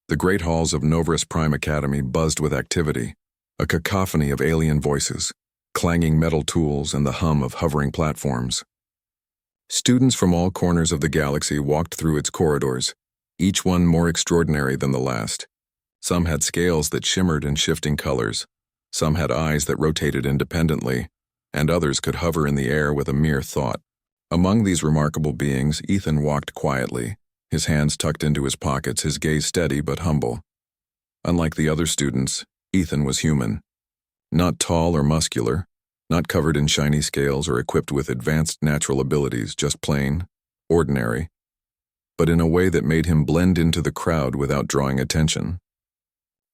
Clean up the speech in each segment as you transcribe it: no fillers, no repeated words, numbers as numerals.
The great halls of Novus Prime Academy buzzed with activity, a cacophony of alien voices, clanging metal tools, and the hum of hovering platforms. Students from all corners of the galaxy walked through its corridors, each one more extraordinary than the last. Some had scales that shimmered in shifting colors, some had eyes that rotated independently, and others could hover in the air with a mere thought. Among these remarkable beings, Ethan walked quietly, his hands tucked into his pockets, his gaze steady but humble. Unlike the other students, Ethan was human. Not tall or muscular, not covered in shiny scales or equipped with advanced natural abilities, just plain, ordinary, but in a way that made him blend into the crowd without drawing attention.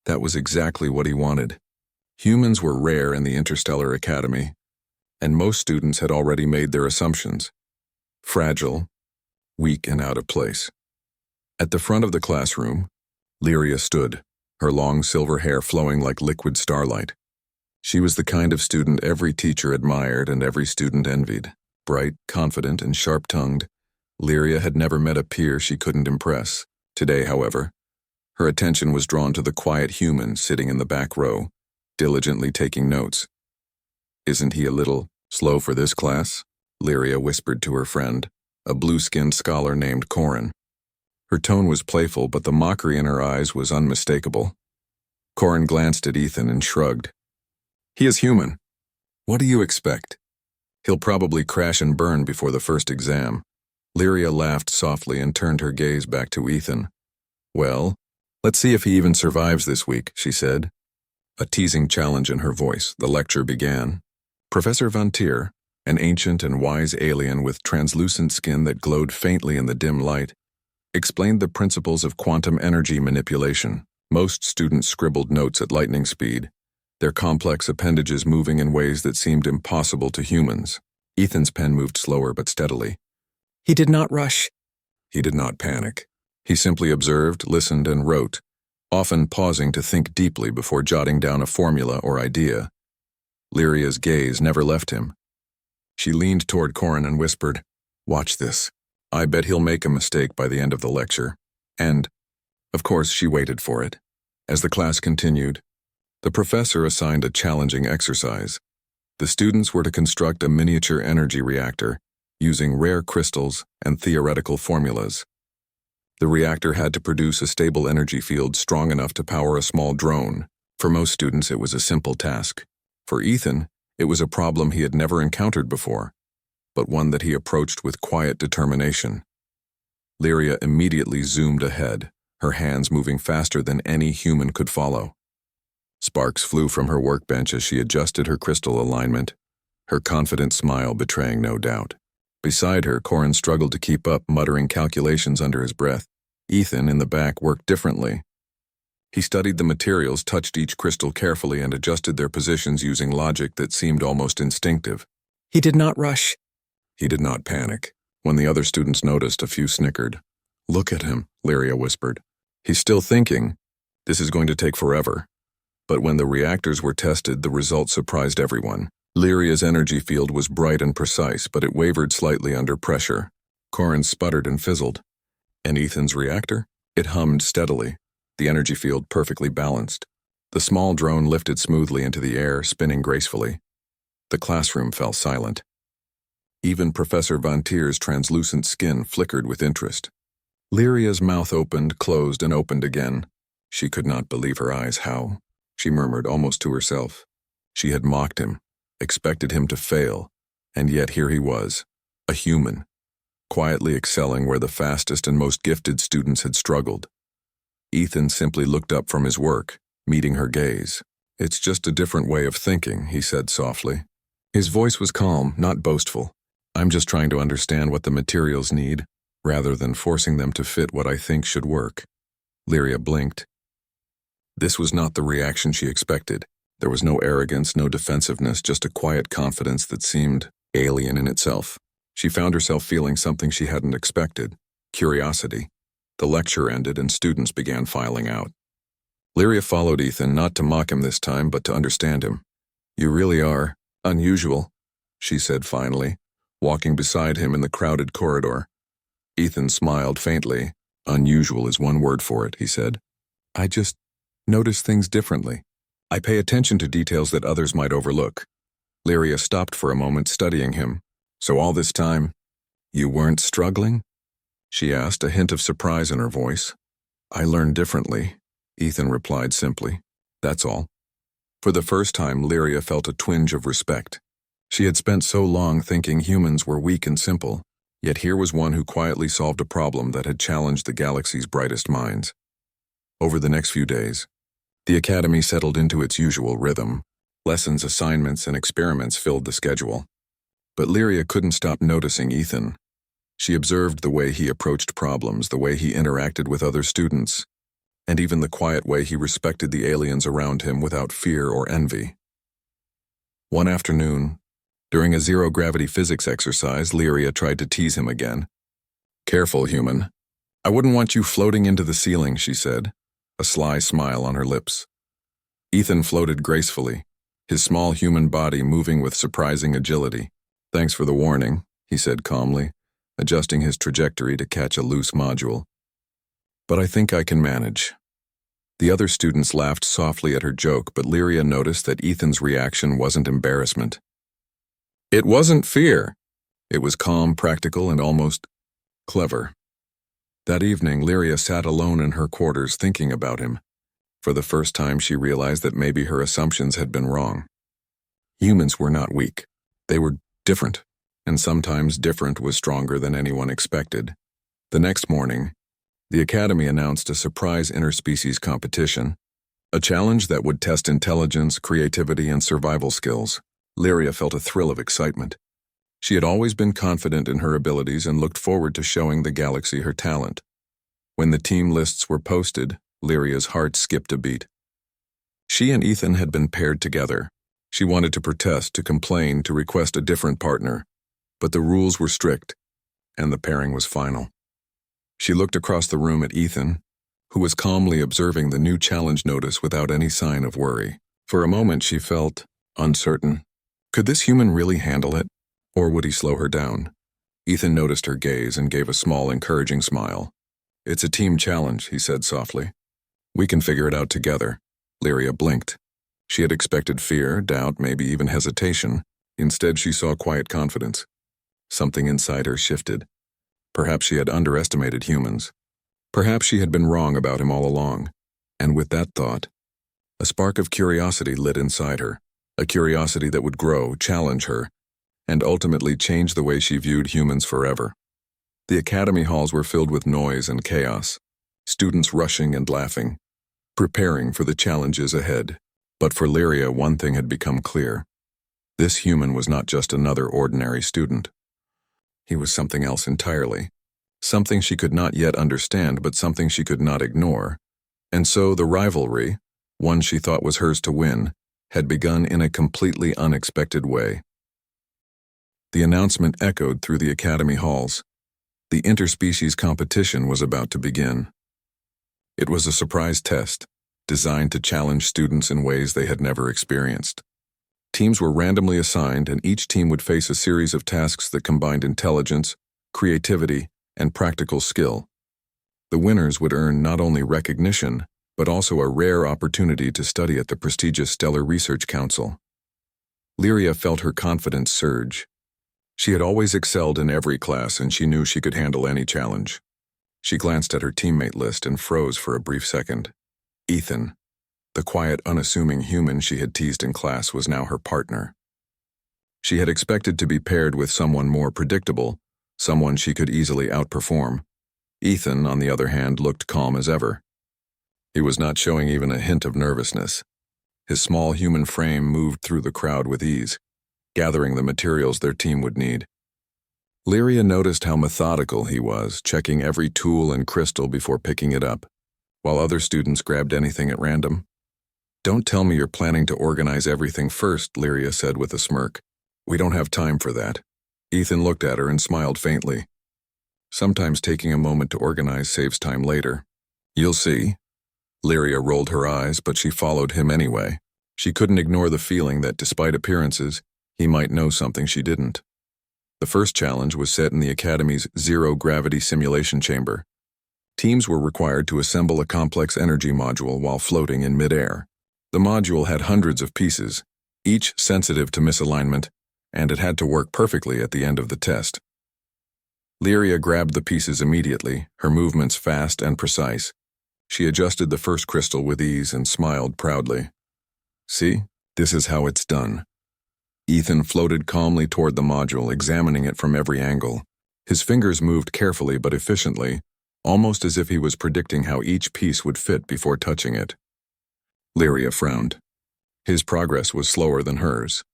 That was exactly what he wanted. Humans were rare in the Interstellar Academy, and most students had already made their assumptions. Fragile, weak, and out of place. At the front of the classroom, Lyria stood, her long silver hair flowing like liquid starlight. She was the kind of student every teacher admired and every student envied. Bright, confident, and sharp-tongued, Lyria had never met a peer she couldn't impress. Today, however, her attention was drawn to the quiet human sitting in the back row, diligently taking notes. "Isn't he a little slow for this class?" Lyria whispered to her friend, a blue-skinned scholar named Corin. Her tone was playful, but the mockery in her eyes was unmistakable. Corin glanced at Ethan and shrugged. "He is human. What do you expect? He'll probably crash and burn before the first exam." Lyria laughed softly and turned her gaze back to Ethan. "Well, let's see if he even survives this week," she said. A teasing challenge in her voice, the lecture began. Professor Vantir, an ancient and wise alien with translucent skin that glowed faintly in the dim light, explained the principles of quantum energy manipulation. Most students scribbled notes at lightning speed, their complex appendages moving in ways that seemed impossible to humans. Ethan's pen moved slower but steadily. He did not rush. He did not panic. He simply observed, listened, and wrote, often pausing to think deeply before jotting down a formula or idea. Lyria's gaze never left him. She leaned toward Corin and whispered, "Watch this. I bet he'll make a mistake by the end of the lecture." And, of course, she waited for it. As the class continued, the professor assigned a challenging exercise. The students were to construct a miniature energy reactor using rare crystals and theoretical formulas. The reactor had to produce a stable energy field strong enough to power a small drone. For most students, it was a simple task. For Ethan, it was a problem he had never encountered before, but one that he approached with quiet determination. Lyria immediately zoomed ahead, her hands moving faster than any human could follow. Sparks flew from her workbench as she adjusted her crystal alignment, her confident smile betraying no doubt. Beside her, Corin struggled to keep up, muttering calculations under his breath. Ethan, in the back, worked differently. He studied the materials, touched each crystal carefully, and adjusted their positions using logic that seemed almost instinctive. He did not rush. He did not panic. When the other students noticed, a few snickered. "Look at him," Lyria whispered. "He's still thinking. This is going to take forever." But when the reactors were tested, the results surprised everyone. Lyria's energy field was bright and precise, but it wavered slightly under pressure. Corin sputtered and fizzled. And Ethan's reactor? It hummed steadily, the energy field perfectly balanced. The small drone lifted smoothly into the air, spinning gracefully. The classroom fell silent. Even Professor Vantir's translucent skin flickered with interest. Lyria's mouth opened, closed, and opened again. She could not believe her eyes. How? She murmured almost to herself. She had mocked him, expected him to fail, and yet here he was, a human, quietly excelling where the fastest and most gifted students had struggled. Ethan simply looked up from his work, meeting her gaze. "It's just a different way of thinking," he said softly. His voice was calm, not boastful. "I'm just trying to understand what the materials need, rather than forcing them to fit what I think should work." Lyria blinked. This was not the reaction she expected. There was no arrogance, no defensiveness, just a quiet confidence that seemed alien in itself. She found herself feeling something she hadn't expected, curiosity. The lecture ended and students began filing out. Lyria followed Ethan, not to mock him this time, but to understand him. "You really are unusual," she said finally, walking beside him in the crowded corridor. Ethan smiled faintly. "Unusual is one word for it," he said. I just notice things differently. I pay attention to details that others might overlook. Lyria stopped for a moment, studying him. So all this time, you weren't struggling? She asked, a hint of surprise in her voice. I learned differently, Ethan replied simply. That's all. For the first time, Lyria felt a twinge of respect. She had spent so long thinking humans were weak and simple, yet here was one who quietly solved a problem that had challenged the galaxy's brightest minds. Over the next few days, the academy settled into its usual rhythm. Lessons, assignments, and experiments filled the schedule. But Lyria couldn't stop noticing Ethan. She observed the way he approached problems, the way he interacted with other students, and even the quiet way he respected the aliens around him without fear or envy. One afternoon, during a zero-gravity physics exercise, Lyria tried to tease him again. Careful, human. I wouldn't want you floating into the ceiling, she said, a sly smile on her lips. Ethan floated gracefully, his small human body moving with surprising agility. Thanks for the warning, he said calmly, adjusting his trajectory to catch a loose module. But I think I can manage. The other students laughed softly at her joke, but Lyria noticed that Ethan's reaction wasn't embarrassment. It wasn't fear. It was calm, practical, and almost clever. That evening, Lyria sat alone in her quarters thinking about him. For the first time, she realized that maybe her assumptions had been wrong. Humans were not weak. They were different, and sometimes different was stronger than anyone expected. The next morning, the Academy announced a surprise interspecies competition, a challenge that would test intelligence, creativity, and survival skills. Lyria felt a thrill of excitement. She had always been confident in her abilities and looked forward to showing the galaxy her talent. When the team lists were posted, Lyria's heart skipped a beat. She and Ethan had been paired together. She wanted to protest, to complain, to request a different partner, but the rules were strict, and the pairing was final. She looked across the room at Ethan, who was calmly observing the new challenge notice without any sign of worry. For a moment, she felt uncertain. Could this human really handle it, or would he slow her down? Ethan noticed her gaze and gave a small, encouraging smile. It's a team challenge, he said softly. We can figure it out together. Lyria blinked. She had expected fear, doubt, maybe even hesitation. Instead, she saw quiet confidence. Something inside her shifted. Perhaps she had underestimated humans. Perhaps she had been wrong about him all along. And with that thought, a spark of curiosity lit inside her, a curiosity that would grow, challenge her, and ultimately change the way she viewed humans forever. The academy halls were filled with noise and chaos, students rushing and laughing, preparing for the challenges ahead. But for Lyria, one thing had become clear. This human was not just another ordinary student. He was something else entirely. Something she could not yet understand, but something she could not ignore. And so the rivalry, one she thought was hers to win, had begun in a completely unexpected way. The announcement echoed through the academy halls. The interspecies competition was about to begin. It was a surprise test, designed to challenge students in ways they had never experienced. Teams were randomly assigned, and each team would face a series of tasks that combined intelligence, creativity, and practical skill. The winners would earn not only recognition, but also a rare opportunity to study at the prestigious Stellar Research Council. Lyria felt her confidence surge. She had always excelled in every class, and she knew she could handle any challenge. She glanced at her teammate list and froze for a brief second. Ethan, the quiet, unassuming human she had teased in class, was now her partner. She had expected to be paired with someone more predictable, someone she could easily outperform. Ethan, on the other hand, looked calm as ever. He was not showing even a hint of nervousness. His small human frame moved through the crowd with ease, gathering the materials their team would need. Lyria noticed how methodical he was, checking every tool and crystal before picking it up, while other students grabbed anything at random. Don't tell me you're planning to organize everything first, Lyria said with a smirk. We don't have time for that. Ethan looked at her and smiled faintly. Sometimes taking a moment to organize saves time later. You'll see. Lyria rolled her eyes, but she followed him anyway. She couldn't ignore the feeling that, despite appearances, he might know something she didn't. The first challenge was set in the Academy's zero-gravity simulation chamber. Teams were required to assemble a complex energy module while floating in midair. The module had hundreds of pieces, each sensitive to misalignment, and it had to work perfectly at the end of the test. Lyria grabbed the pieces immediately, her movements fast and precise. She adjusted the first crystal with ease and smiled proudly. See, this is how it's done. Ethan floated calmly toward the module, examining it from every angle. His fingers moved carefully but efficiently, almost as if he was predicting how each piece would fit before touching it. Lyria frowned. His progress was slower than hers,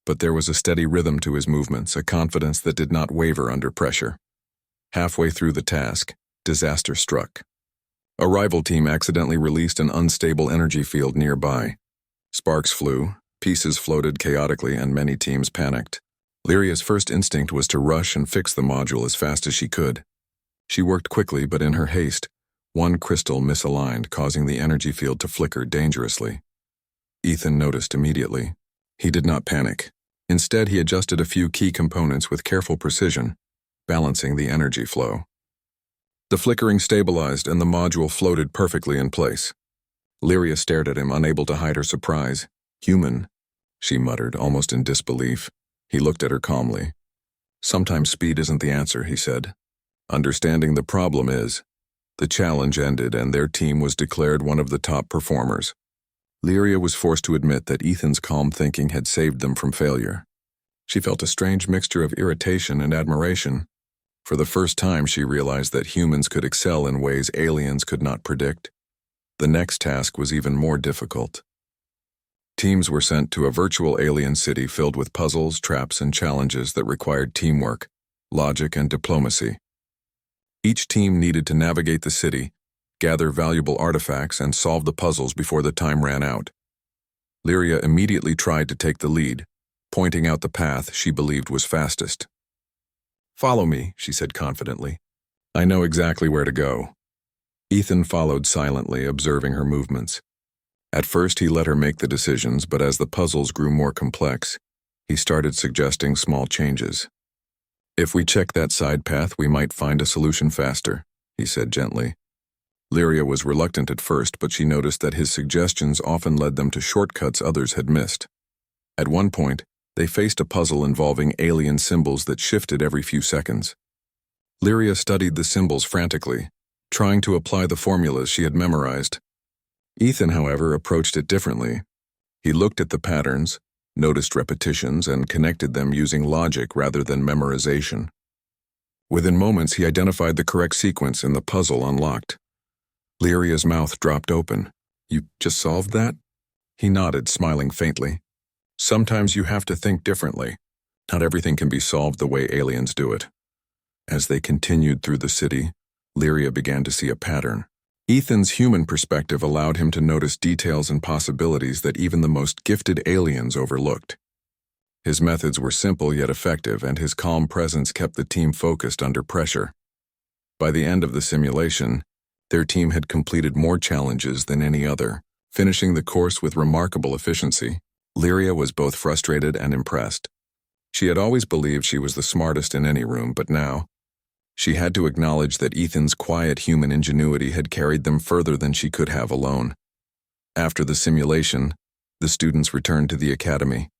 but there was a steady rhythm to his movements, a confidence that did not waver under pressure. Halfway through the task, disaster struck. A rival team accidentally released an unstable energy field nearby. Sparks flew, pieces floated chaotically, and many teams panicked. Lyria's first instinct was to rush and fix the module as fast as she could. She worked quickly, but in her haste, one crystal misaligned, causing the energy field to flicker dangerously. Ethan noticed immediately. He did not panic. Instead, he adjusted a few key components with careful precision, balancing the energy flow. The flickering stabilized and the module floated perfectly in place. Lyria stared at him, unable to hide her surprise. "Human," she muttered, almost in disbelief. He looked at her calmly. "Sometimes speed isn't the answer," he said. "Understanding the problem is." The challenge ended and their team was declared one of the top performers. Lyria was forced to admit that Ethan's calm thinking had saved them from failure. She felt a strange mixture of irritation and admiration. For the first time, she realized that humans could excel in ways aliens could not predict. The next task was even more difficult. Teams were sent to a virtual alien city filled with puzzles, traps, and challenges that required teamwork, logic, and diplomacy. Each team needed to navigate the city, gather valuable artifacts, and solve the puzzles before the time ran out. Lyria immediately tried to take the lead, pointing out the path she believed was fastest. "Follow me," she said confidently. "I know exactly where to go." Ethan followed silently, observing her movements. At first, he let her make the decisions, but as the puzzles grew more complex, he started suggesting small changes. "If we check that side path, we might find a solution faster," he said gently. Lyria was reluctant at first, but she noticed that his suggestions often led them to shortcuts others had missed. At one point, they faced a puzzle involving alien symbols that shifted every few seconds. Lyria studied the symbols frantically, trying to apply the formulas she had memorized. Ethan, however, approached it differently. He looked at the patterns, noticed repetitions, and connected them using logic rather than memorization. Within moments, he identified the correct sequence and the puzzle unlocked. Lyria's mouth dropped open. "You just solved that?" He nodded, smiling faintly. "Sometimes you have to think differently. Not everything can be solved the way aliens do it." As they continued through the city, Lyria began to see a pattern. Ethan's human perspective allowed him to notice details and possibilities that even the most gifted aliens overlooked. His methods were simple yet effective, and his calm presence kept the team focused under pressure. By the end of the simulation, their team had completed more challenges than any other, finishing the course with remarkable efficiency. Lyria was both frustrated and impressed. She had always believed she was the smartest in any room, but now, she had to acknowledge that Ethan's quiet human ingenuity had carried them further than she could have alone. After the simulation, the students returned to the academy.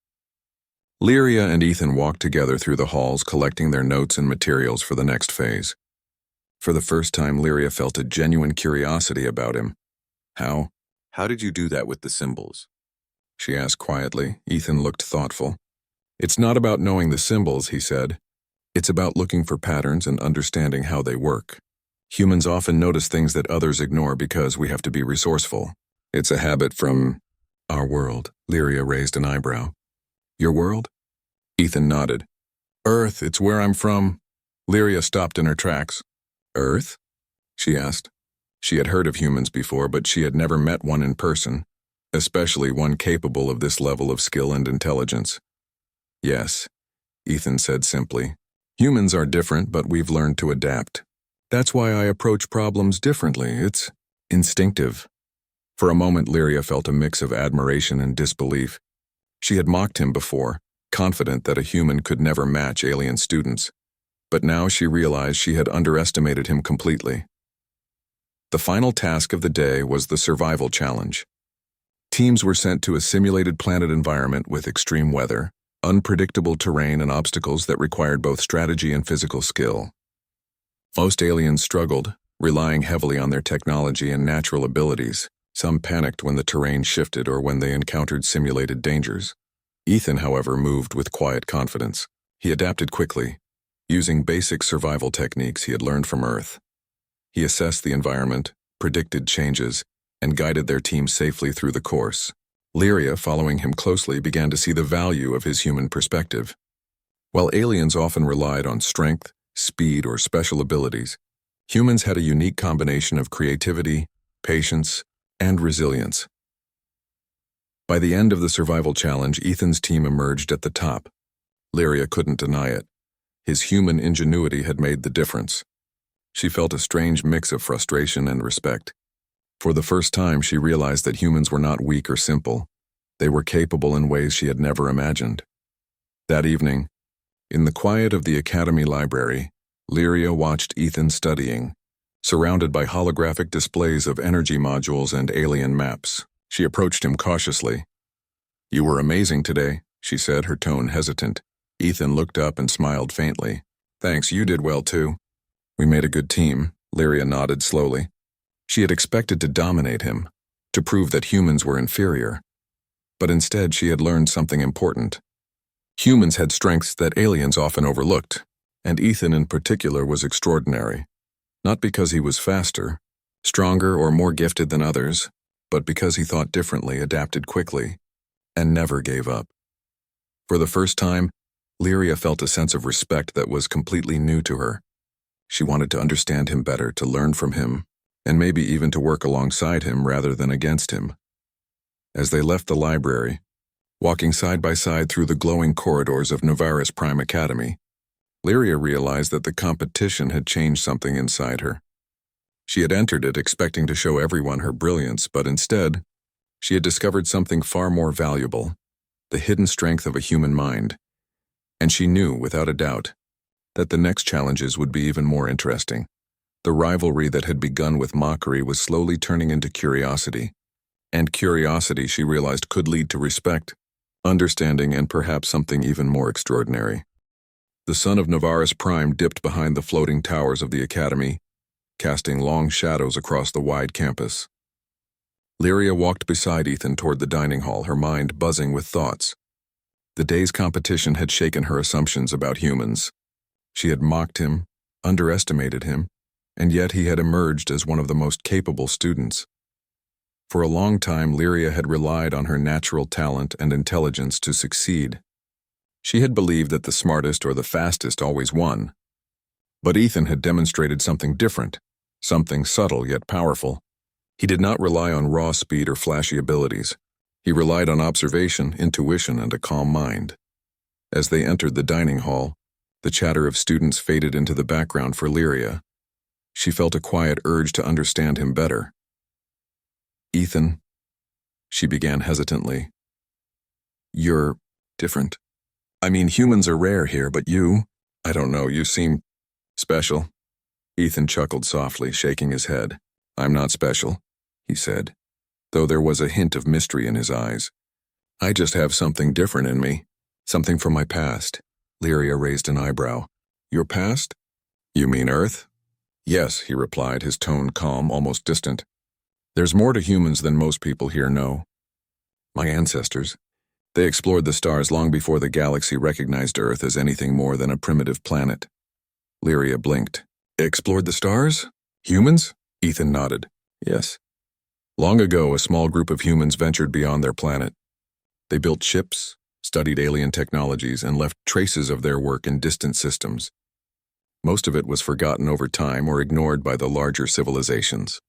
Lyria and Ethan walked together through the halls, collecting their notes and materials for the next phase. For the first time, Lyria felt a genuine curiosity about him. How did you do that with the symbols?" she asked quietly. Ethan looked thoughtful. "It's not about knowing the symbols," he said. "It's about looking for patterns and understanding how they work. Humans often notice things that others ignore because we have to be resourceful. It's a habit from our world." Lyria raised an eyebrow. "Your world?" Ethan nodded. "Earth, it's where I'm from." Lyria stopped in her tracks. "Earth?" she asked. She had heard of humans before, but she had never met one in person, especially one capable of this level of skill and intelligence. "Yes," Ethan said simply. "Humans are different, but we've learned to adapt. That's why I approach problems differently. It's instinctive." For a moment, Lyria felt a mix of admiration and disbelief. She had mocked him before, confident that a human could never match alien students. But now she realized she had underestimated him completely. The final task of the day was the survival challenge. Teams were sent to a simulated planet environment with extreme weather, unpredictable terrain, and obstacles that required both strategy and physical skill. Most aliens struggled, relying heavily on their technology and natural abilities. Some panicked when the terrain shifted or when they encountered simulated dangers. Ethan, however, moved with quiet confidence. He adapted quickly, using basic survival techniques he had learned from Earth. He assessed the environment, predicted changes, and guided their team safely through the course. Lyria, following him closely, began to see the value of his human perspective. While aliens often relied on strength, speed, or special abilities, humans had a unique combination of creativity, patience, and resilience. By the end of the survival challenge, Ethan's team emerged at the top. Lyria couldn't deny it. His human ingenuity had made the difference. She felt a strange mix of frustration and respect. For the first time, she realized that humans were not weak or simple. They were capable in ways she had never imagined. That evening, in the quiet of the Academy library, Lyria watched Ethan studying, surrounded by holographic displays of energy modules and alien maps. She approached him cautiously. "You were amazing today," she said, her tone hesitant. Ethan looked up and smiled faintly. "Thanks, you did well too." "We made a good team," Lyria nodded slowly. She had expected to dominate him, to prove that humans were inferior. But instead, she had learned something important. Humans had strengths that aliens often overlooked, and Ethan in particular was extraordinary. Not because he was faster, stronger, or more gifted than others, but because he thought differently, adapted quickly, and never gave up. For the first time, Lyria felt a sense of respect that was completely new to her. She wanted to understand him better, to learn from him, and maybe even to work alongside him rather than against him. As they left the library, walking side by side through the glowing corridors of Navaris Prime Academy, Lyria realized that the competition had changed something inside her. She had entered it expecting to show everyone her brilliance, but instead, she had discovered something far more valuable, the hidden strength of a human mind. And she knew, without a doubt, that the next challenges would be even more interesting. The rivalry that had begun with mockery was slowly turning into curiosity. And curiosity, she realized, could lead to respect, understanding, and perhaps something even more extraordinary. The sun of Navaris Prime dipped behind the floating towers of the Academy, casting long shadows across the wide campus. Lyria walked beside Ethan toward the dining hall, her mind buzzing with thoughts. The day's competition had shaken her assumptions about humans. She had mocked him, underestimated him, and yet he had emerged as one of the most capable students. For a long time, Lyria had relied on her natural talent and intelligence to succeed. She had believed that the smartest or the fastest always won. But Ethan had demonstrated something different, something subtle yet powerful. He did not rely on raw speed or flashy abilities. He relied on observation, intuition, and a calm mind. As they entered the dining hall, the chatter of students faded into the background for Lyria. She felt a quiet urge to understand him better. "Ethan," she began hesitantly, "you're different. I mean, humans are rare here, but I don't know, you seem special." Ethan chuckled softly, shaking his head. "I'm not special," he said, though there was a hint of mystery in his eyes. "I just have something different in me, something from my past." Lyria raised an eyebrow. "Your past? You mean Earth?" "Yes," he replied, his tone calm, almost distant. "There's more to humans than most people here know. My ancestors, they explored the stars long before the galaxy recognized Earth as anything more than a primitive planet." Lyria blinked. "Explored the stars? Humans?" Ethan nodded. "Yes. Long ago, a small group of humans ventured beyond their planet. They built ships, studied alien technologies, and left traces of their work in distant systems. Most of it was forgotten over time or ignored by the larger civilizations.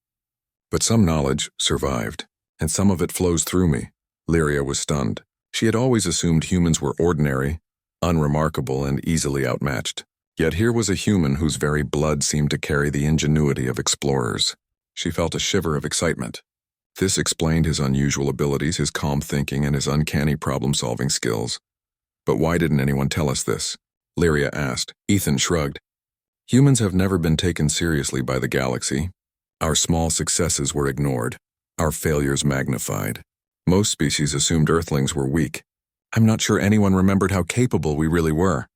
But some knowledge survived, and some of it flows through me." Lyria was stunned. She had always assumed humans were ordinary, unremarkable, and easily outmatched. Yet here was a human whose very blood seemed to carry the ingenuity of explorers. She felt a shiver of excitement. This explained his unusual abilities, his calm thinking, and his uncanny problem-solving skills. "But why didn't anyone tell us this?" Lyria asked. Ethan shrugged. "Humans have never been taken seriously by the galaxy. Our small successes were ignored, our failures magnified. Most species assumed Earthlings were weak. I'm not sure anyone remembered how capable we really were.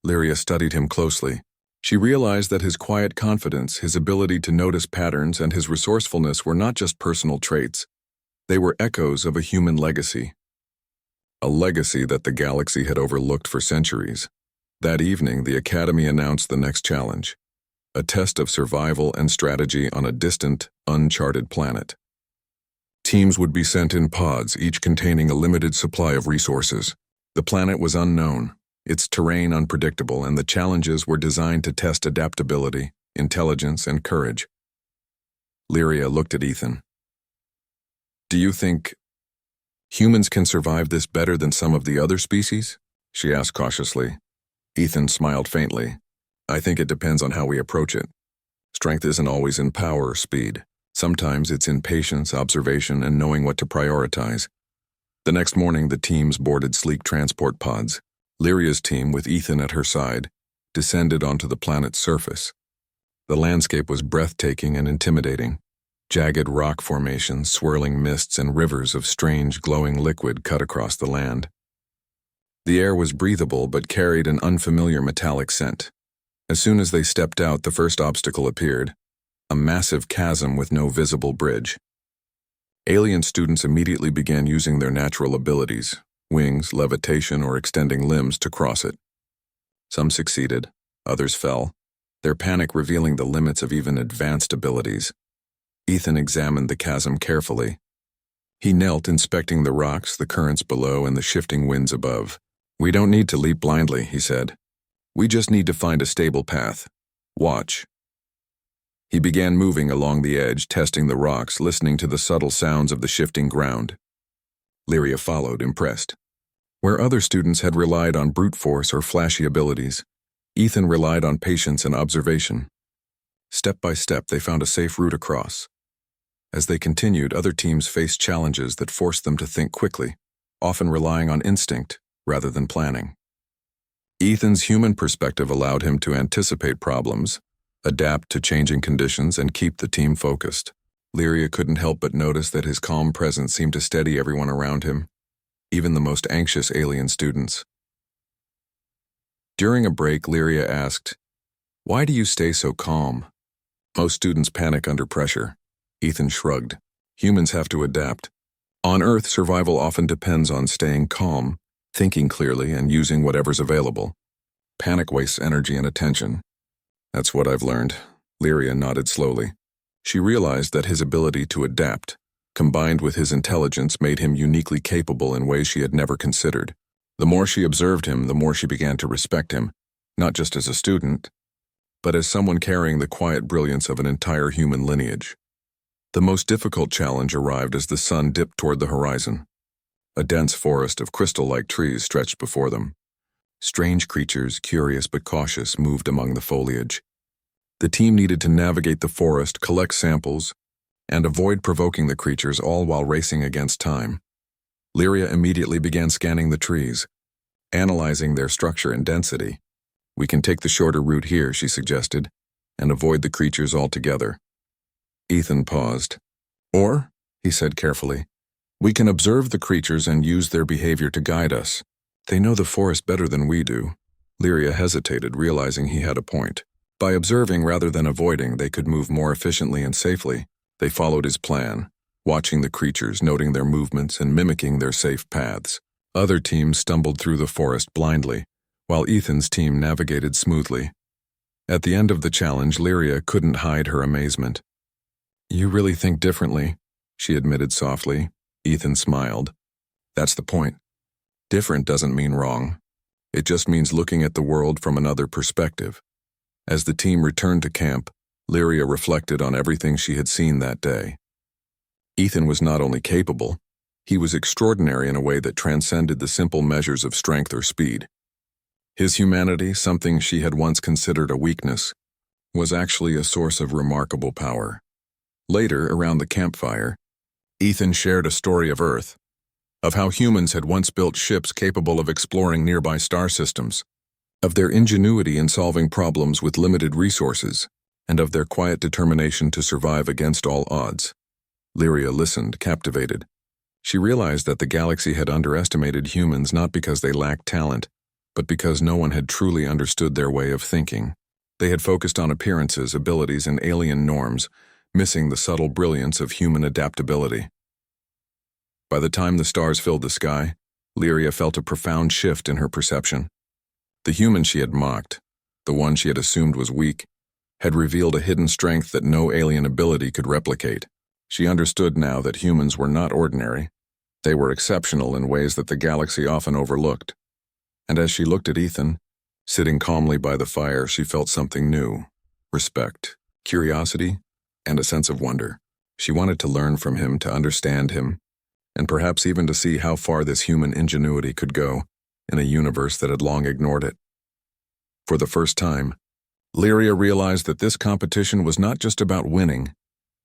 Lyria studied him closely. She realized that his quiet confidence, his ability to notice patterns, and his resourcefulness were not just personal traits. They were echoes of a human legacy. A legacy that the galaxy had overlooked for centuries. That evening, the Academy announced the next challenge. A test of survival and strategy on a distant, uncharted planet. Teams would be sent in pods, each containing a limited supply of resources. The planet was unknown, its terrain unpredictable, and the challenges were designed to test adaptability, intelligence, and courage. Lyria looked at Ethan. Do you think humans can survive this better than some of the other species? She asked cautiously. Ethan smiled faintly. I think it depends on how we approach it. Strength isn't always in power or speed. Sometimes it's in patience, observation, and knowing what to prioritize. The next morning, the teams boarded sleek transport pods. Lyria's team, with Ethan at her side, descended onto the planet's surface. The landscape was breathtaking and intimidating. Jagged rock formations, swirling mists, and rivers of strange, glowing liquid cut across the land. The air was breathable but carried an unfamiliar metallic scent. As soon as they stepped out, the first obstacle appeared, a massive chasm with no visible bridge. Alien students immediately began using their natural abilities, wings, levitation, or extending limbs to cross it. Some succeeded, others fell, their panic revealing the limits of even advanced abilities. Ethan examined the chasm carefully. He knelt, inspecting the rocks, the currents below, and the shifting winds above. We don't need to leap blindly, he said. We just need to find a stable path. Watch. He began moving along the edge, testing the rocks, listening to the subtle sounds of the shifting ground. Lyria followed, impressed. Where other students had relied on brute force or flashy abilities, Ethan relied on patience and observation. Step by step, they found a safe route across. As they continued, other teams faced challenges that forced them to think quickly, often relying on instinct rather than planning. Ethan's human perspective allowed him to anticipate problems, adapt to changing conditions, and keep the team focused. Lyria couldn't help but notice that his calm presence seemed to steady everyone around him, even the most anxious alien students. During a break, Lyria asked, "Why do you stay so calm?" Most students panic under pressure. Ethan shrugged. Humans have to adapt. On Earth, survival often depends on staying calm, thinking clearly, and using whatever's available. Panic wastes energy and attention. That's what I've learned. Lyria nodded slowly. She realized that his ability to adapt, combined with his intelligence, made him uniquely capable in ways she had never considered. The more she observed him, the more she began to respect him, not just as a student, but as someone carrying the quiet brilliance of an entire human lineage. The most difficult challenge arrived as the sun dipped toward the horizon. A dense forest of crystal-like trees stretched before them. Strange creatures, curious but cautious, moved among the foliage. The team needed to navigate the forest, collect samples, and avoid provoking the creatures, all while racing against time. Lyria immediately began scanning the trees, analyzing their structure and density. We can take the shorter route here, she suggested, and avoid the creatures altogether. Ethan paused. Or, he said carefully, we can observe the creatures and use their behavior to guide us. They know the forest better than we do. Lyria hesitated, realizing he had a point. By observing rather than avoiding, they could move more efficiently and safely. They followed his plan, watching the creatures, noting their movements, and mimicking their safe paths. Other teams stumbled through the forest blindly, while Ethan's team navigated smoothly. At the end of the challenge, Lyria couldn't hide her amazement. You really think differently, she admitted softly. Ethan smiled. That's the point. Different doesn't mean wrong. It just means looking at the world from another perspective. As the team returned to camp, Lyria reflected on everything she had seen that day. Ethan was not only capable, he was extraordinary in a way that transcended the simple measures of strength or speed. His humanity, something she had once considered a weakness, was actually a source of remarkable power. Later, around the campfire, Ethan shared a story of Earth, of how humans had once built ships capable of exploring nearby star systems, of their ingenuity in solving problems with limited resources, and of their quiet determination to survive against all odds. Lyria listened, captivated. She realized that the galaxy had underestimated humans not because they lacked talent, but because no one had truly understood their way of thinking. They had focused on appearances, abilities, and alien norms, missing the subtle brilliance of human adaptability. By the time the stars filled the sky, Lyria felt a profound shift in her perception. The human she had mocked, the one she had assumed was weak, had revealed a hidden strength that no alien ability could replicate. She understood now that humans were not ordinary. They were exceptional in ways that the galaxy often overlooked. And as she looked at Ethan, sitting calmly by the fire, she felt something new: respect, curiosity, and a sense of wonder. She wanted to learn from him, to understand him, and perhaps even to see how far this human ingenuity could go in a universe that had long ignored it. For the first time, Lyria realized that this competition was not just about winning.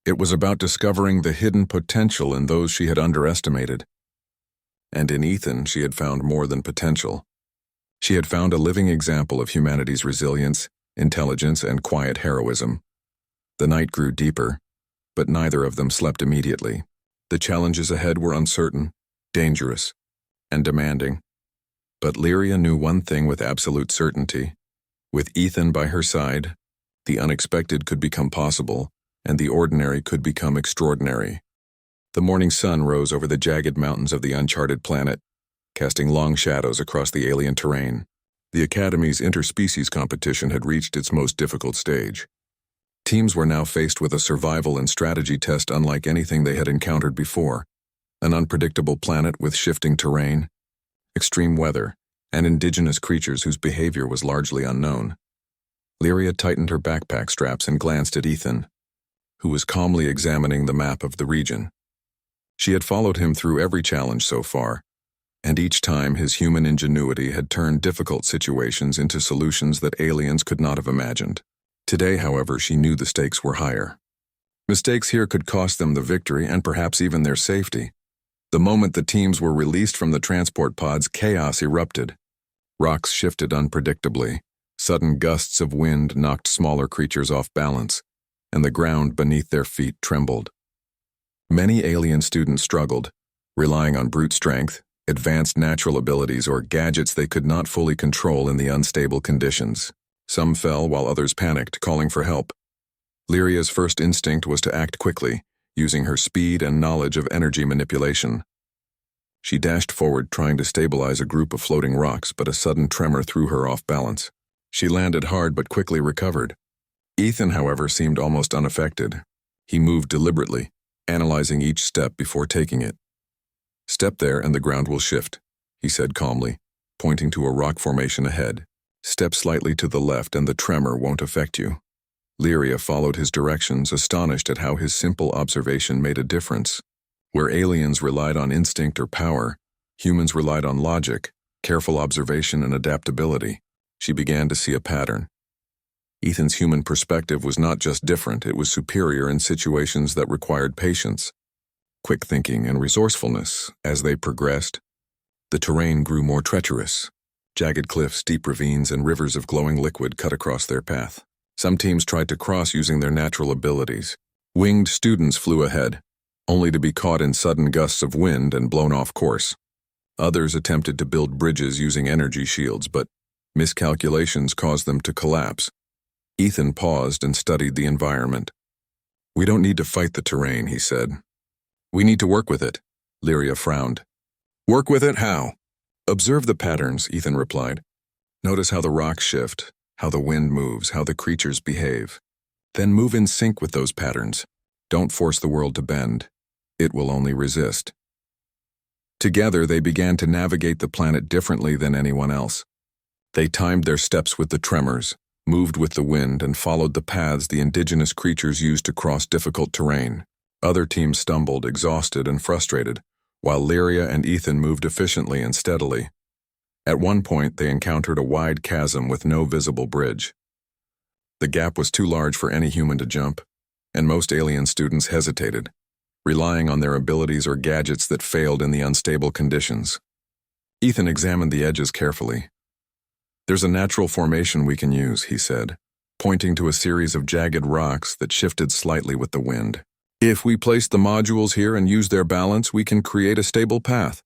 It was about discovering the hidden potential in those she had underestimated. And in Ethan, she had found more than potential. She had found a living example of humanity's resilience, intelligence, and quiet heroism. The night grew deeper, but neither of them slept immediately. The challenges ahead were uncertain, dangerous, and demanding. But Lyria knew one thing with absolute certainty. With Ethan by her side, the unexpected could become possible, and the ordinary could become extraordinary. The morning sun rose over the jagged mountains of the uncharted planet, casting long shadows across the alien terrain. The Academy's interspecies competition had reached its most difficult stage. Teams were now faced with a survival and strategy test unlike anything they had encountered before: an unpredictable planet with shifting terrain, extreme weather, and indigenous creatures whose behavior was largely unknown. Lyria tightened her backpack straps and glanced at Ethan, who was calmly examining the map of the region. She had followed him through every challenge so far, and each time his human ingenuity had turned difficult situations into solutions that aliens could not have imagined. Today, however, she knew the stakes were higher. Mistakes here could cost them the victory and perhaps even their safety. The moment the teams were released from the transport pods, chaos erupted. Rocks shifted unpredictably. Sudden gusts of wind knocked smaller creatures off balance, and the ground beneath their feet trembled. Many alien students struggled, relying on brute strength, advanced natural abilities, or gadgets they could not fully control in the unstable conditions. Some fell while others panicked, calling for help. Lyria's first instinct was to act quickly, using her speed and knowledge of energy manipulation. She dashed forward, trying to stabilize a group of floating rocks, but a sudden tremor threw her off balance. She landed hard but quickly recovered. Ethan, however, seemed almost unaffected. He moved deliberately, analyzing each step before taking it. "Step there and the ground will shift," he said calmly, pointing to a rock formation ahead. "Step slightly to the left and the tremor won't affect you." Lyria followed his directions, astonished at how his simple observation made a difference. Where aliens relied on instinct or power, humans relied on logic, careful observation, and adaptability. She began to see a pattern. Ethan's human perspective was not just different, it was superior in situations that required patience, quick thinking, and resourcefulness. As they progressed, the terrain grew more treacherous. Jagged cliffs, deep ravines, and rivers of glowing liquid cut across their path. Some teams tried to cross using their natural abilities. Winged students flew ahead, only to be caught in sudden gusts of wind and blown off course. Others attempted to build bridges using energy shields, but miscalculations caused them to collapse. Ethan paused and studied the environment. "We don't need to fight the terrain," he said. "We need to work with it." Lyria frowned. "Work with it? How?" "Observe the patterns," Ethan replied. "Notice how the rocks shift, how the wind moves, how the creatures behave. Then move in sync with those patterns. Don't force the world to bend. It will only resist." Together, they began to navigate the planet differently than anyone else. They timed their steps with the tremors, moved with the wind, and followed the paths the indigenous creatures used to cross difficult terrain. Other teams stumbled, exhausted and frustrated, while Lyria and Ethan moved efficiently and steadily. At one point, they encountered a wide chasm with no visible bridge. The gap was too large for any human to jump, and most alien students hesitated, relying on their abilities or gadgets that failed in the unstable conditions. Ethan examined the edges carefully. "There's a natural formation we can use," he said. pointing to a series of jagged rocks that shifted slightly with the wind. If we place the modules here and use their balance, we can create a stable path.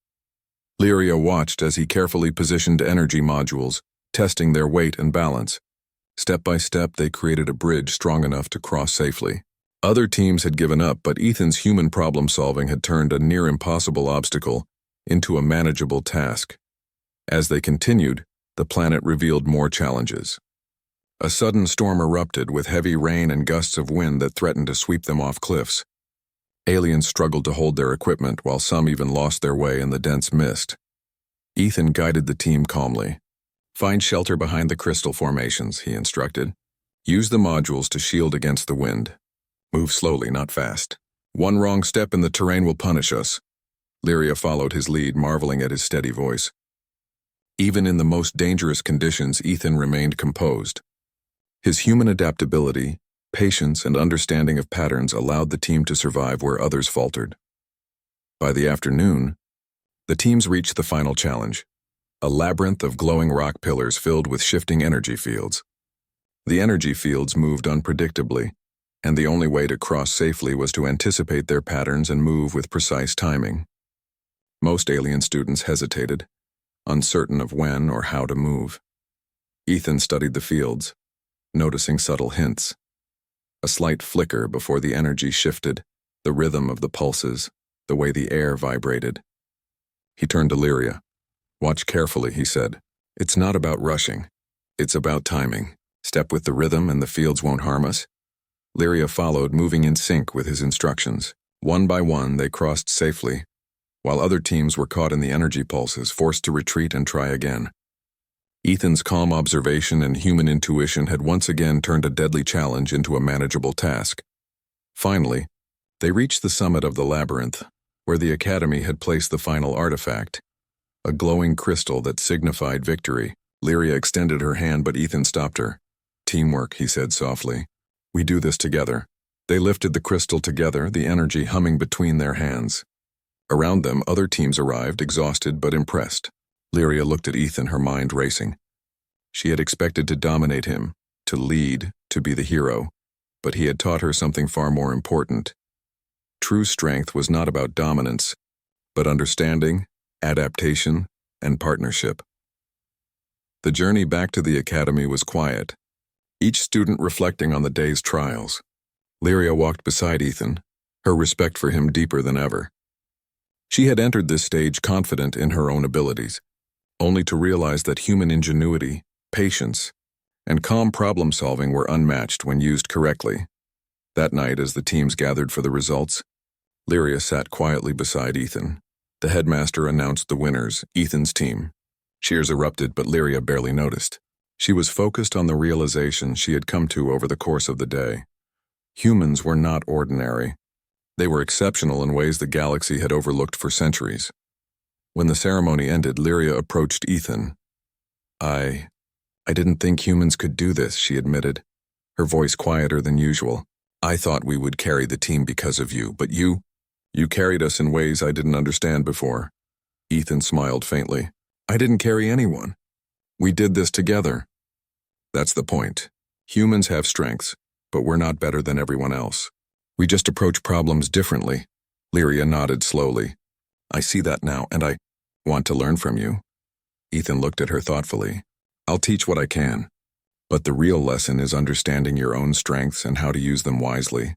Lyria watched as he carefully positioned energy modules, testing their weight and balance. Step by step, they created a bridge strong enough to cross safely. Other teams had given up, but Ethan's human problem-solving had turned a near-impossible obstacle into a manageable task. As they continued, the planet revealed more challenges. A sudden storm erupted with heavy rain and gusts of wind that threatened to sweep them off cliffs. Aliens struggled to hold their equipment, while some even lost their way in the dense mist. Ethan guided the team calmly. "Find shelter behind the crystal formations," he instructed. "Use the modules to shield against the wind. Move slowly, not fast. One wrong step and the terrain will punish us." Lyria followed his lead, marveling at his steady voice. Even in the most dangerous conditions, Ethan remained composed. His human adaptability, patience, and understanding of patterns allowed the team to survive where others faltered. By the afternoon, the teams reached the final challenge, a labyrinth of glowing rock pillars filled with shifting energy fields. The energy fields moved unpredictably, and the only way to cross safely was to anticipate their patterns and move with precise timing. Most alien students hesitated, uncertain of when or how to move. Ethan studied the fields, noticing subtle hints. A slight flicker before the energy shifted, the rhythm of the pulses, the way the air vibrated. He turned to Lyria. "Watch carefully," he said. "It's not about rushing. It's about timing. Step with the rhythm and the fields won't harm us." Lyria followed, moving in sync with his instructions. One by one, they crossed safely, while other teams were caught in the energy pulses, forced to retreat and try again. Ethan's calm observation and human intuition had once again turned a deadly challenge into a manageable task. Finally, they reached the summit of the labyrinth, where the Academy had placed the final artifact, a glowing crystal that signified victory. Lyria extended her hand, but Ethan stopped her. "Teamwork," he said softly. "We do this together." They lifted the crystal together, the energy humming between their hands. Around them, other teams arrived, exhausted but impressed. Lyria looked at Ethan, her mind racing. She had expected to dominate him, to lead, to be the hero, but he had taught her something far more important. True strength was not about dominance, but understanding, adaptation, and partnership. The journey back to the Academy was quiet, each student reflecting on the day's trials. Lyria walked beside Ethan, her respect for him deeper than ever. She had entered this stage confident in her own abilities, only to realize that human ingenuity, patience, and calm problem-solving were unmatched when used correctly. That night, as the teams gathered for the results, Lyria sat quietly beside Ethan. The headmaster announced the winners, Ethan's team. Cheers erupted, but Lyria barely noticed. She was focused on the realization she had come to over the course of the day. Humans were not ordinary. They were exceptional in ways the galaxy had overlooked for centuries. When the ceremony ended, Lyria approached Ethan. I didn't think humans could do this," she admitted, her voice quieter than usual. "I thought we would carry the team because of you, but you carried us in ways I didn't understand before." Ethan smiled faintly. "I didn't carry anyone. We did this together." "That's the point. Humans have strengths, but we're not better than everyone else. We just approach problems differently." Lyria nodded slowly. "I see that now, and I want to learn from you." Ethan looked at her thoughtfully. "I'll teach what I can, but the real lesson is understanding your own strengths and how to use them wisely."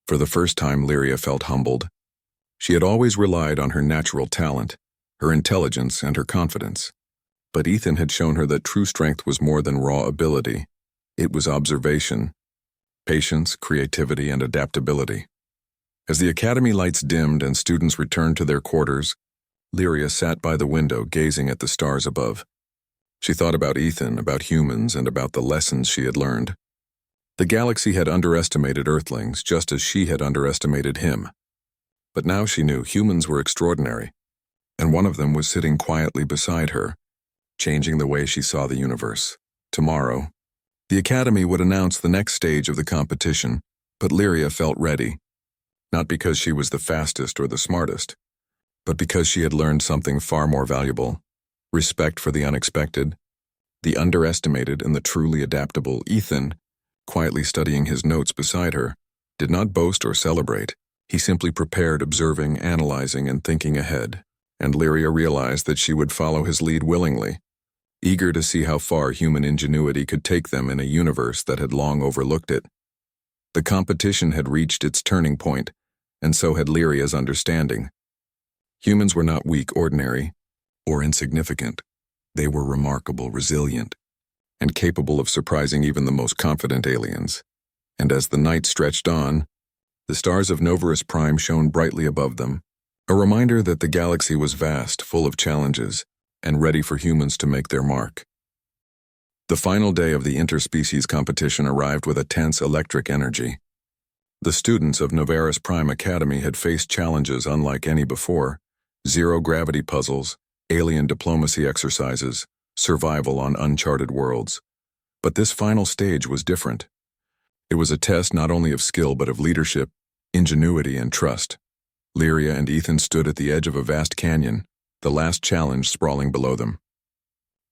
For the first time, Lyria felt humbled. She had always relied on her natural talent, her intelligence, and her confidence. But Ethan had shown her that true strength was more than raw ability. It was observation, patience, creativity, and adaptability. As the academy lights dimmed and students returned to their quarters, Lyria sat by the window gazing at the stars above. She thought about Ethan, about humans, and about the lessons she had learned. The galaxy had underestimated Earthlings just as she had underestimated him. But now she knew humans were extraordinary, and one of them was sitting quietly beside her, changing the way she saw the universe. Tomorrow, the Academy would announce the next stage of the competition, but Lyria felt ready, not because she was the fastest or the smartest, but because she had learned something far more valuable: respect for the unexpected, the underestimated, and the truly adaptable. Ethan, quietly studying his notes beside her, did not boast or celebrate. He simply prepared, observing, analyzing, and thinking ahead. And Lyria realized that she would follow his lead willingly, eager to see how far human ingenuity could take them in a universe that had long overlooked it. The competition had reached its turning point, and so had Lyria's understanding. Humans were not weak, ordinary, or insignificant. They were remarkable, resilient, and capable of surprising even the most confident aliens. And as the night stretched on, the stars of Novarus Prime shone brightly above them, a reminder that the galaxy was vast, full of challenges, and ready for humans to make their mark. The final day of the interspecies competition arrived with a tense electric energy. The students of Novarus Prime Academy had faced challenges unlike any before: zero-gravity puzzles, alien diplomacy exercises, survival on uncharted worlds. But this final stage was different. It was a test not only of skill but of leadership, ingenuity, and trust. Lyria and Ethan stood at the edge of a vast canyon, the last challenge sprawling below them.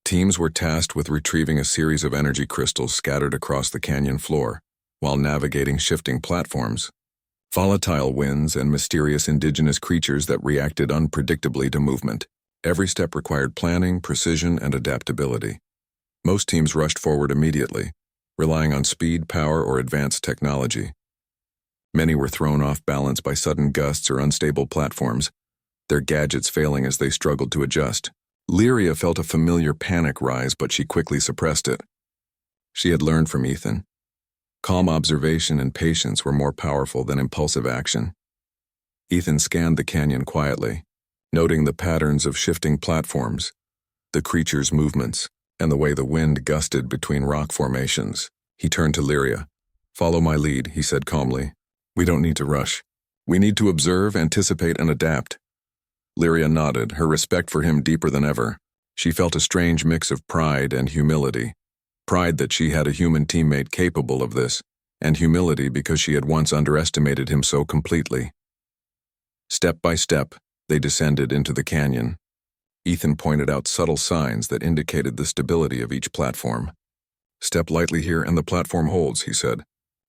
Teams were tasked with retrieving a series of energy crystals scattered across the canyon floor, while navigating shifting platforms, volatile winds, and mysterious indigenous creatures that reacted unpredictably to movement. Every step required planning, precision, and adaptability. Most teams rushed forward immediately, relying on speed, power, or advanced technology. Many were thrown off balance by sudden gusts or unstable platforms, their gadgets failing as they struggled to adjust. Lyria felt a familiar panic rise, but she quickly suppressed it. She had learned from Ethan. Calm observation and patience were more powerful than impulsive action. Ethan scanned the canyon quietly, noting the patterns of shifting platforms, the creatures' movements, and the way the wind gusted between rock formations. He turned to Lyria. "Follow my lead," he said calmly. "We don't need to rush. We need to observe, anticipate, and adapt." Lyria nodded, her respect for him deeper than ever. She felt a strange mix of pride and humility. Pride that she had a human teammate capable of this, and humility because she had once underestimated him so completely. Step by step, they descended into the canyon. Ethan pointed out subtle signs that indicated the stability of each platform. "Step lightly here and the platform holds," he said.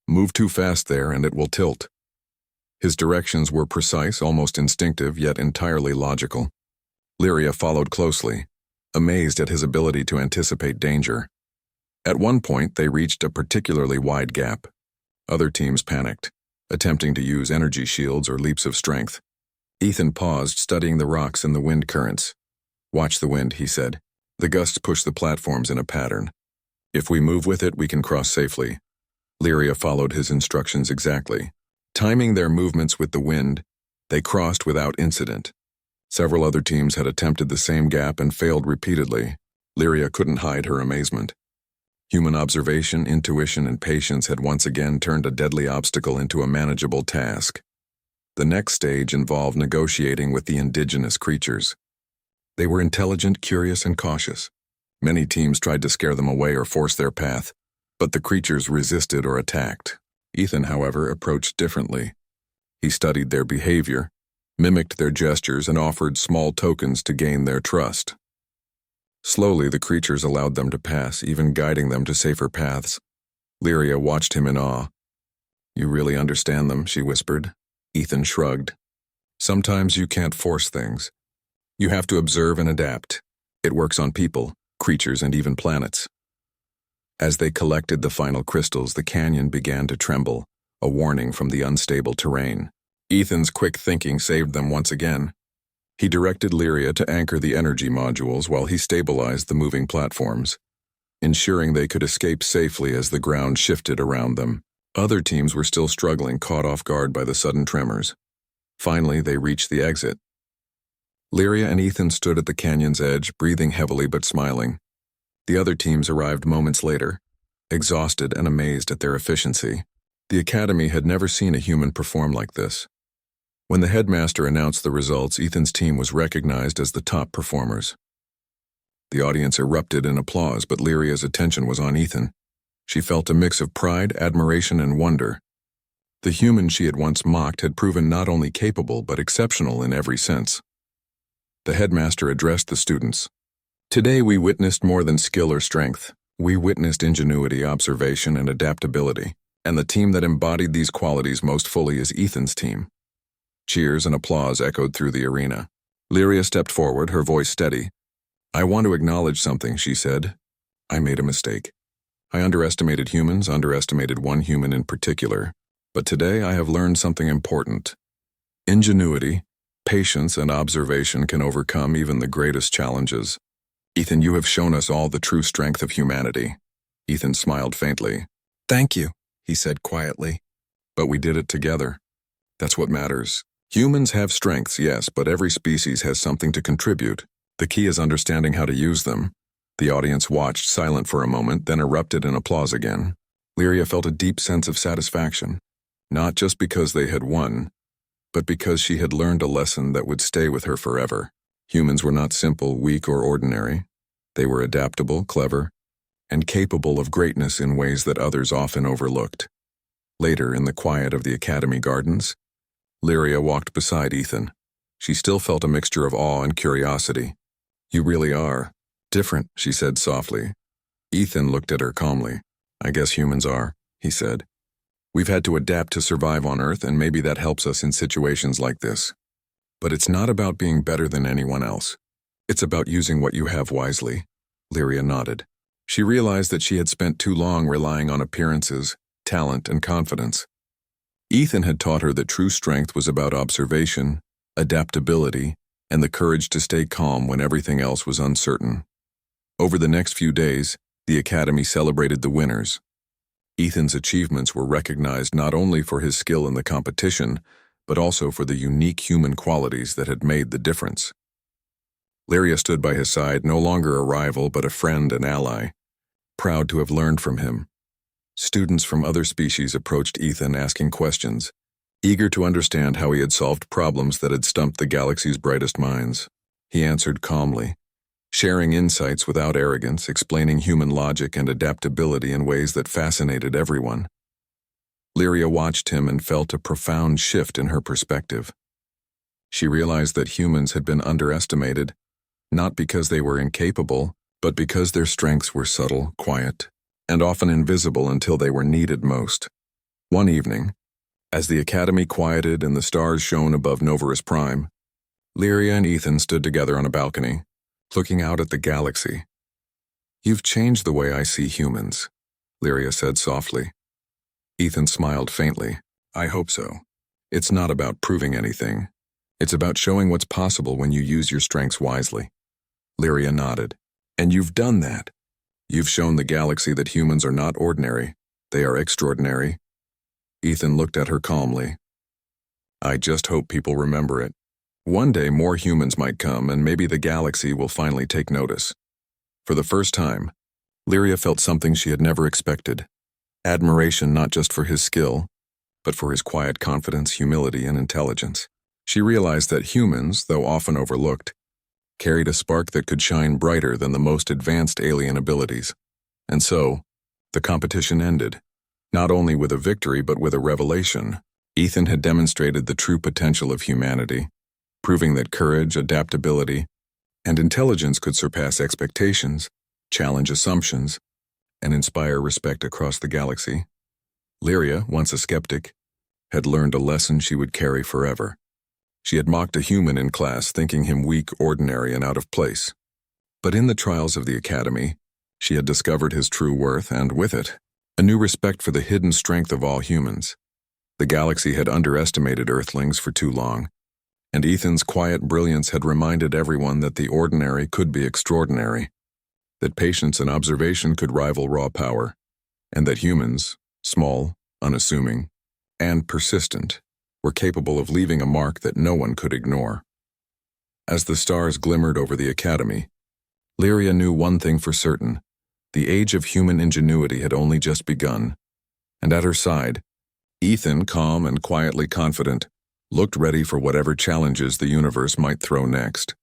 "Move too fast there and it will tilt." His directions were precise, almost instinctive, yet entirely logical. Lyria followed closely, amazed at his ability to anticipate danger. At one point, they reached a particularly wide gap. Other teams panicked, attempting to use energy shields or leaps of strength. Ethan paused, studying the rocks and the wind currents. "Watch the wind," he said. "The gusts push the platforms in a pattern. If we move with it, we can cross safely." Lyria followed his instructions exactly. Timing their movements with the wind, they crossed without incident. Several other teams had attempted the same gap and failed repeatedly. Lyria couldn't hide her amazement. Human observation, intuition, and patience had once again turned a deadly obstacle into a manageable task. The next stage involved negotiating with the indigenous creatures. They were intelligent, curious, and cautious. Many teams tried to scare them away or force their path, but the creatures resisted or attacked. Ethan, however, approached differently. He studied their behavior, mimicked their gestures, and offered small tokens to gain their trust. Slowly, the creatures allowed them to pass, even guiding them to safer paths. Lyria watched him in awe. "You really understand them," she whispered. Ethan shrugged. "Sometimes you can't force things. You have to observe and adapt. It works on people, creatures, and even planets." As they collected the final crystals, the canyon began to tremble, a warning from the unstable terrain. Ethan's quick thinking saved them once again. He directed Lyria to anchor the energy modules while he stabilized the moving platforms, ensuring they could escape safely as the ground shifted around them. Other teams were still struggling, caught off guard by the sudden tremors. Finally, they reached the exit. Lyria and Ethan stood at the canyon's edge, breathing heavily but smiling. The other teams arrived moments later, exhausted and amazed at their efficiency. The Academy had never seen a human perform like this. When the headmaster announced the results, Ethan's team was recognized as the top performers. The audience erupted in applause, but Lyria's attention was on Ethan. She felt a mix of pride, admiration, and wonder. The human she had once mocked had proven not only capable but exceptional in every sense. The headmaster addressed the students. "Today we witnessed more than skill or strength. We witnessed ingenuity, observation, and adaptability, and the team that embodied these qualities most fully is Ethan's team. Cheers and applause echoed through the arena. Lyria stepped forward, her voice steady. "I want to acknowledge something," she said. "I made a mistake. I underestimated humans, underestimated one human in particular. But today I have learned something important. Ingenuity, patience, and observation can overcome even the greatest challenges. Ethan, you have shown us all the true strength of humanity." Ethan smiled faintly. "Thank you," he said quietly. "But we did it together. That's what matters. Humans have strengths, yes, but every species has something to contribute. The key is understanding how to use them." The audience watched, silent for a moment, then erupted in applause again. Lyria felt a deep sense of satisfaction, not just because they had won, but because she had learned a lesson that would stay with her forever. Humans were not simple, weak, or ordinary. They were adaptable, clever, and capable of greatness in ways that others often overlooked. Later, in the quiet of the Academy gardens, Lyria walked beside Ethan. She still felt a mixture of awe and curiosity. "You really are different," she said softly. Ethan looked at her calmly. "I guess humans are," he said. "We've had to adapt to survive on Earth, and maybe that helps us in situations like this. But it's not about being better than anyone else. It's about using what you have wisely." Lyria nodded. She realized that she had spent too long relying on appearances, talent, and confidence. Ethan had taught her that true strength was about observation, adaptability, and the courage to stay calm when everything else was uncertain. Over the next few days, the Academy celebrated the winners. Ethan's achievements were recognized not only for his skill in the competition, but also for the unique human qualities that had made the difference. Lyria stood by his side, no longer a rival but a friend and ally, proud to have learned from him. Students from other species approached Ethan asking questions, eager to understand how he had solved problems that had stumped the galaxy's brightest minds. He answered calmly, sharing insights without arrogance, explaining human logic and adaptability in ways that fascinated everyone. Lyria watched him and felt a profound shift in her perspective. She realized that humans had been underestimated, not because they were incapable, but because their strengths were subtle, quiet, and often invisible until they were needed most. One evening, as the Academy quieted and the stars shone above Novarus Prime, Lyria and Ethan stood together on a balcony, looking out at the galaxy. "You've changed the way I see humans," Lyria said softly. Ethan smiled faintly. "I hope so. It's not about proving anything. It's about showing what's possible when you use your strengths wisely." Lyria nodded. "And you've done that. You've shown the galaxy that humans are not ordinary. They are extraordinary." Ethan looked at her calmly. "I just hope people remember it. One day more humans might come, and maybe the galaxy will finally take notice." For the first time, Lyria felt something she had never expected. Admiration not just for his skill, but for his quiet confidence, humility, and intelligence. She realized that humans, though often overlooked, carried a spark that could shine brighter than the most advanced alien abilities. And so, the competition ended, not only with a victory but with a revelation. Ethan had demonstrated the true potential of humanity, proving that courage, adaptability, and intelligence could surpass expectations, challenge assumptions, and inspire respect across the galaxy. Lyria, once a skeptic, had learned a lesson she would carry forever. She had mocked a human in class, thinking him weak, ordinary, and out of place. But in the trials of the Academy, she had discovered his true worth, and with it, a new respect for the hidden strength of all humans. The galaxy had underestimated Earthlings for too long, and Ethan's quiet brilliance had reminded everyone that the ordinary could be extraordinary, that patience and observation could rival raw power, and that humans, small, unassuming, and persistent, were capable of leaving a mark that no one could ignore. As the stars glimmered over the Academy, Lyria knew one thing for certain: the age of human ingenuity had only just begun, and at her side, Ethan, calm and quietly confident, looked ready for whatever challenges the universe might throw next.